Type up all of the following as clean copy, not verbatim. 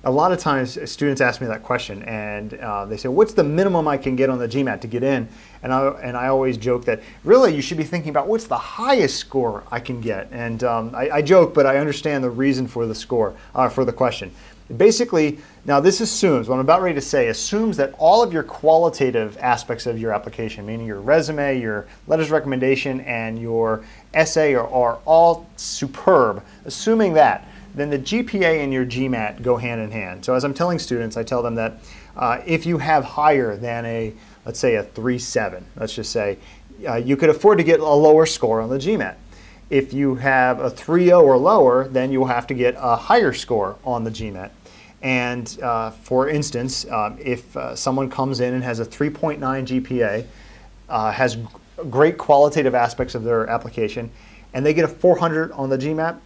a lot of times students ask me that question, and they say, what's the minimum I can get on the GMAT to get in? And I always joke that really you should be thinking about what's the highest score I can get. And I joke, but I understand the reason for the score, for the question. Basically, now this assumes, what I'm about ready to say, assumes that all of your qualitative aspects of your application, meaning your resume, your letters of recommendation, and your essay are all superb. Assuming that, then the GPA and your GMAT go hand in hand. So as I'm telling students, I tell them that if you have higher than let's say a 3.7, let's just say, you could afford to get a lower score on the GMAT. If you have a 3.0 or lower, then you'll have to get a higher score on the GMAT. And for instance, if someone comes in and has a 3.9 GPA, has great qualitative aspects of their application, and they get a 400 on the GMAT,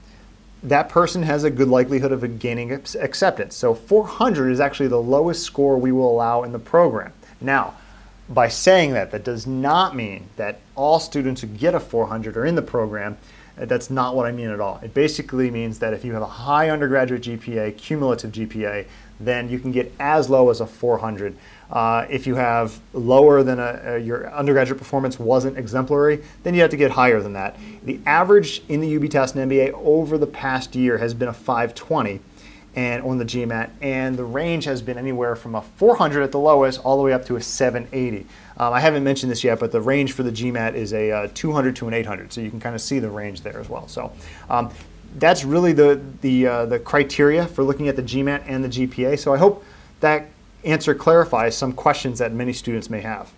that person has a good likelihood of gaining acceptance. So 400 is actually the lowest score we will allow in the program. Now, by saying that, that does not mean that all students who get a 400 are in the program. That's not what I mean at all. It basically means that if you have a high undergraduate GPA, cumulative GPA, then you can get as low as a 400. If you have lower than your undergraduate performance wasn't exemplary, then you have to get higher than that. The average in the UB Towson MBA over the past year has been a 520 and on the GMAT, and the range has been anywhere from a 400 at the lowest all the way up to a 780. I haven't mentioned this yet, but the range for the GMAT is a 200 to an 800, so you can kind of see the range there as well. So that's really the criteria for looking at the GMAT and the GPA. So I hope that answer clarifies some questions that many students may have.